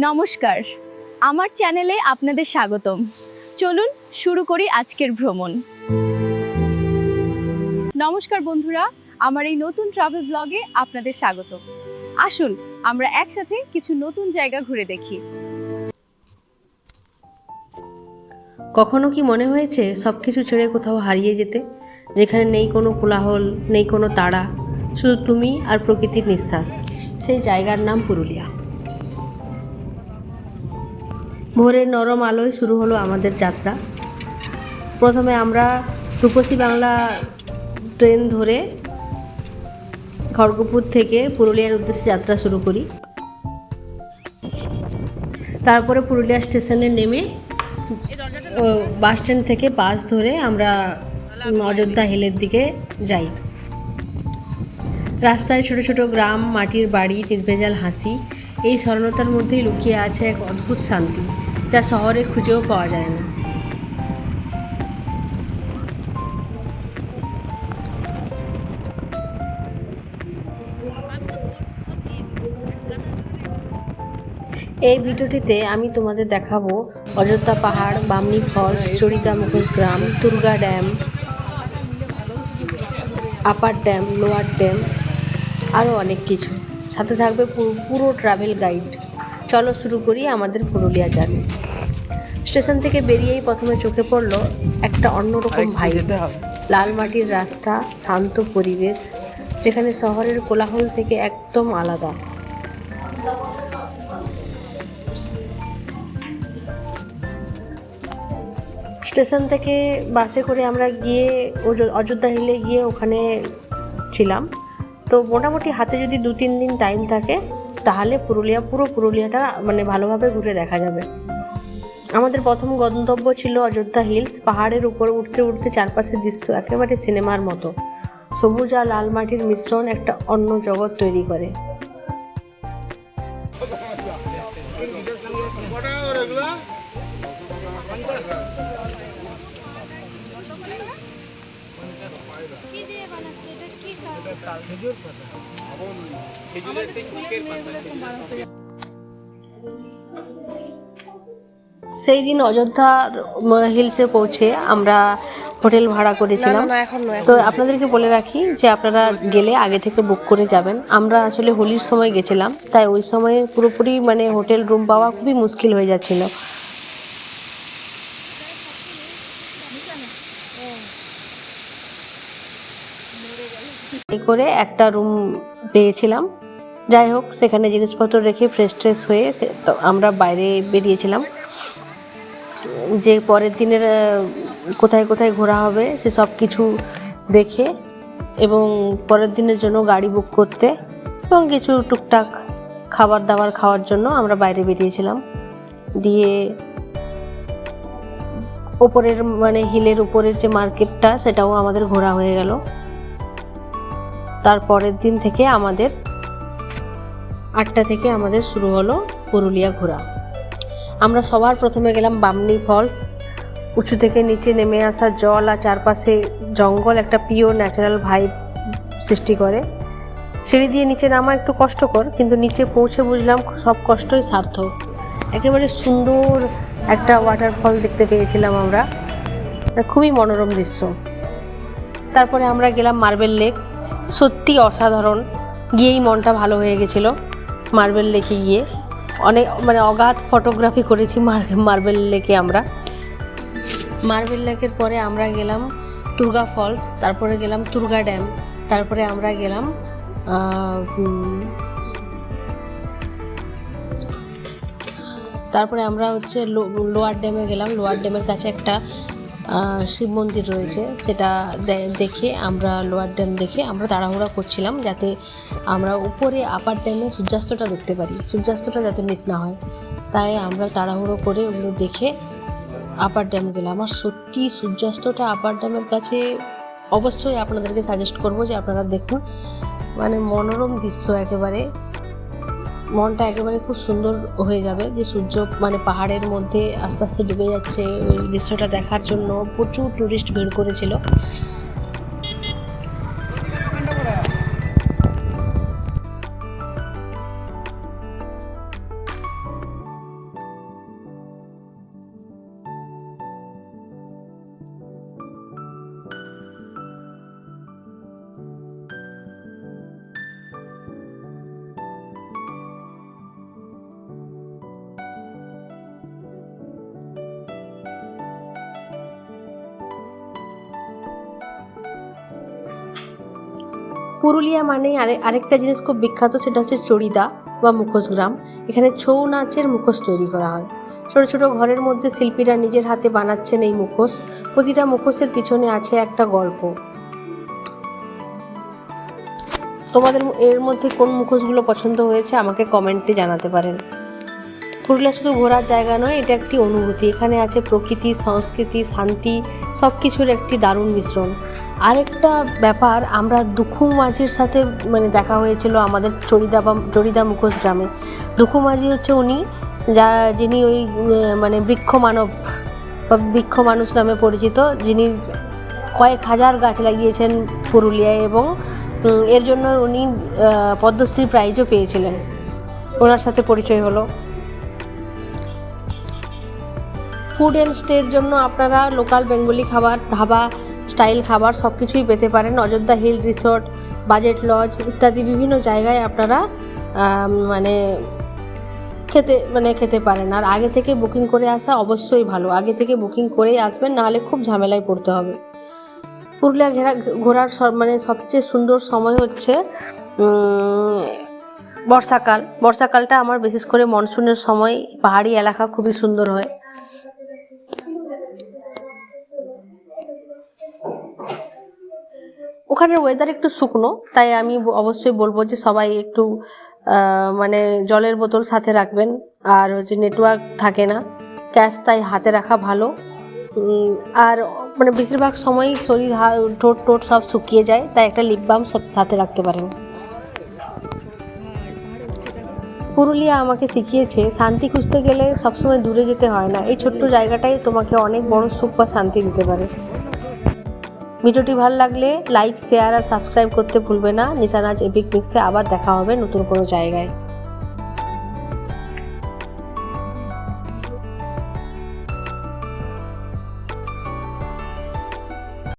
নমস্কার, আমার চ্যানেলে আপনাদের স্বাগতম। চলুন শুরু করি আজকের ভ্রমণ। নমস্কার বন্ধুরা, আমার এই নতুন ট্রাভেল ব্লগে আপনাদের স্বাগত। আসুন আমরা একসাথে কিছু নতুন জায়গা ঘুরে দেখি। কখনো কি মনে হয়েছে সব কিছু ছেড়ে কোথাও হারিয়ে যেতে, যেখানে নেই কোনো কোলাহল, নেই কোনো তাড়া, শুধু তুমি আর প্রকৃতির নিঃশ্বাস? সেই জায়গার নাম পুরুলিয়া। ভোরের নরম আলোয় শুরু হলো আমাদের যাত্রা। প্রথমে আমরা রূপসী বাংলা ট্রেন ধরে খড়গপুর থেকে পুরুলিয়ার উদ্দেশ্যে যাত্রা শুরু করি। তারপরে পুরুলিয়া স্টেশনে নেমে বাস স্ট্যান্ড থেকে বাস ধরে আমরা অযোধ্যা হিলের দিকে যাই। রাস্তায় ছোট ছোট গ্রাম, মাটির বাড়ি, নির্ভেজাল হাসি, এই সরলতার মধ্যেই লুকিয়ে আছে এক অদ্ভুত শান্তি, যা শহরে খুঁজেও পাওয়া যায় না। এই ভিডিওটিতে আমি তোমাদের দেখাবো অযোধ্যা পাহাড়, বামনি ফলস, চরিদা মুখোশ গ্রাম, Durga dam, upper dam, lower dam, আরও অনেক কিছু। সাথে থাকবে পুরো ট্রাভেল গাইড। চলো শুরু করি আমাদের পুরুলিয়া জার্নি। স্টেশন থেকে বেরিয়েই প্রথমে চোখে পড়লো একটা অন্যরকম ভাইব। লাল মাটির রাস্তা, শান্ত পরিবেশ, যেখানে শহরের কোলাহল থেকে একদম আলাদা। স্টেশন থেকে বাসে করে আমরা গিয়ে অযোধ্যা হিলে গিয়ে ওখানে ছিলাম। তো মোটামুটি হাতে যদি 2-3 দিন টাইম থাকে তাহলে পুরো পুরুলিয়াটা ভালোভাবে ঘুরে দেখা যাবে। আমাদের প্রথম গন্তব্য ছিল অযোধ্যা হিলস। পাহাড়ের উপর উঠতে উঠতে চারপাশের দৃশ্য একেবারে সিনেমার মতো। সবুজ আর লাল মাটির মিশ্রণ একটা অন্য জগৎ তৈরি করে। সেই দিন অযোধ্যা হিলসে পৌঁছে আমরা হোটেল ভাড়া করেছিলাম। তো আপনাদেরকে বলে রাখি যে আপনারা গেলে আগে থেকে বুক করে যাবেন। আমরা আসলে হোলির সময় গেছিলাম, তাই ওই সময়ে পুরোপুরি হোটেল রুম পাওয়া খুবই মুশকিল হয়ে যাচ্ছিল। করে একটা রুম পেয়েছিলাম। যাই হোক, সেখানে জিনিসপত্র রেখে ফ্রেশ হয়ে আমরা বাইরে বেরিয়েছিলাম যে পরের দিনের কোথায় কোথায় ঘোরা হবে সে সব কিছু দেখে এবং পরের দিনের জন্য গাড়ি বুক করতে এবং কিছু টুকটাক খাবার দাবার খাওয়ার জন্য আমরা বাইরে বেরিয়েছিলাম। দিয়ে ওপরের হিলের উপরের যে মার্কেটটা সেটাও আমাদের ঘোরা হয়ে গেল। তারপরের দিন থেকে আমাদের 8টা থেকে আমাদের শুরু হলো পুরুলিয়া ঘোরা। আমরা সবার প্রথমে গেলাম বামনি ফলস। উঁচু থেকে নিচে নেমে আসা জল আর চারপাশে জঙ্গল একটা পিওর ন্যাচারাল ভাইব সৃষ্টি করে। সিঁড়ি দিয়ে নিচে নামা একটু কষ্টকর, কিন্তু নিচে পৌঁছে বুঝলাম সব কষ্টই সার্থক। একেবারে সুন্দর একটা ওয়াটারফল দেখতে পেয়েছিলাম আমরা, খুবই মনোরম দৃশ্য। তারপরে আমরা গেলাম মার্বেল লেক। সত্যি অসাধারণ, গিয়েই মনটা ভালো হয়ে গেছিলো। মার্বেল লেকে গিয়ে অনেক অগাধ ফটোগ্রাফি করেছি মার্বেল লেকে আমরা। মার্বেল লেকের পরে আমরা গেলাম দুর্গা ফলস, তারপরে গেলাম দুর্গা ড্যাম, তারপরে আমরা গেলাম লোয়ার ড্যামে গেলাম। লোয়ার ড্যামের কাছে একটা শিব মন্দির রয়েছে, সেটা দেখে আমরা লোয়ার ড্যাম দেখে আমরা তাড়াহুড়া করছিলাম যাতে আমরা উপরে আপার ড্যামে সূর্যাস্তটা দেখতে পারি, সূর্যাস্তটা যাতে মিস না হয়। তাই আমরা তাড়াহুড়ো করে ওগুলো দেখে আপার ড্যাম গেলাম। আর সত্যি সূর্যাস্তটা আপার ড্যামের কাছে অবশ্যই আপনাদেরকে সাজেস্ট করব যে আপনারা দেখুন। মনোরম দৃশ্য, একেবারে মনটা একেবারে খুব সুন্দর হয়ে যাবে যে সূর্য পাহাড়ের মধ্যে আস্তে আস্তে ডুবে যাচ্ছে। ওই দৃশ্যটা দেখার জন্য প্রচুর টুরিস্ট ভিড় করেছিল। পুরুলিয়া মানেই আরেকটা জিনিস খুব বিখ্যাত, সেটা হচ্ছে চড়িদা বা মুখোশ গ্রাম। এখানে ছৌ নাচের মুখোশ তৈরি করা হয়। ছোটো ছোটো ঘরের মধ্যে শিল্পীরা নিজের হাতে বানাচ্ছেন এই মুখোশ। প্রতিটা মুখোশের পিছনে আছে একটা গল্প। তোমাদের এর মধ্যে কোন মুখোশগুলো পছন্দ হয়েছে আমাকে কমেন্টে জানাতে পারেন। পুরুলিয়া শুধু ঘোরার জায়গা নয়, এটা একটি অনুভূতি। এখানে আছে প্রকৃতি, সংস্কৃতি, শান্তি, সব কিছুর একটি দারুণ মিশ্রণ। আরেকটা ব্যাপার, আমরা দুখু মাঝির সাথে দেখা হয়েছিল আমাদের চড়িদা মুখোশ গ্রামে। দুখু মাঝি হচ্ছে উনি যিনি ওই বৃক্ষ মানব বা বৃক্ষ মানুষ নামে পরিচিত, যিনি কয়েক হাজার গাছ লাগিয়েছেন পুরুলিয়ায় এবং এর জন্য উনি পদ্মশ্রী প্রাইজও পেয়েছিলেন। ওনার সাথে পরিচয় হলো। ফুড অ্যান্ড স্টের জন্য আপনারা লোকাল বেঙ্গলি খাবার, ধাবা স্টাইল খাবার সব কিছুই পেতে পারেন। Ayodhya hill resort, budget lodge ইত্যাদি বিভিন্ন জায়গায় আপনারা খেতে পারেন। আর আগে থেকে বুকিং করে আসা অবশ্যই ভালো, আগে থেকে বুকিং করেই আসবেন, নাহলে খুব ঝামেলায় পড়তে হবে। পুরুলিয়া ঘোরার সবচেয়ে সুন্দর সময় হচ্ছে বর্ষাকালটা আমার বিশেষ করে মনসুনের সময়। পাহাড়ি এলাকা খুবই সুন্দর হয়। ওখানের ওয়েদার একটু শুকনো, তাই আমি অবশ্যই বলবো যে সবাই একটু জলের বোতল সাথে রাখবেন। আর হচ্ছে নেটওয়ার্ক থাকে না, ক্যাশ তাই হাতে রাখা ভালো। আর বেশিরভাগ সময়ই শরীর ঠোঁট সব শুকিয়ে যায়, তাই একটা লিপ বাম সাথে রাখতে পারেন। পুরুলিয়া আমাকে শিখিয়েছে শান্তি খুঁজতে গেলে সবসময় দূরে যেতে হয় না, এই ছোট্ট জায়গাটাই তোমাকে অনেক বড় সুখ বা শান্তি দিতে পারে। ভিডিওটি ভালো লাগলে লাইক, শেয়ার আর সাবস্ক্রাইব করতে ভুলবে না। নিশানাজ এপিক মিক্সে আবার দেখা হবে নতুন কোনো জায়গায়।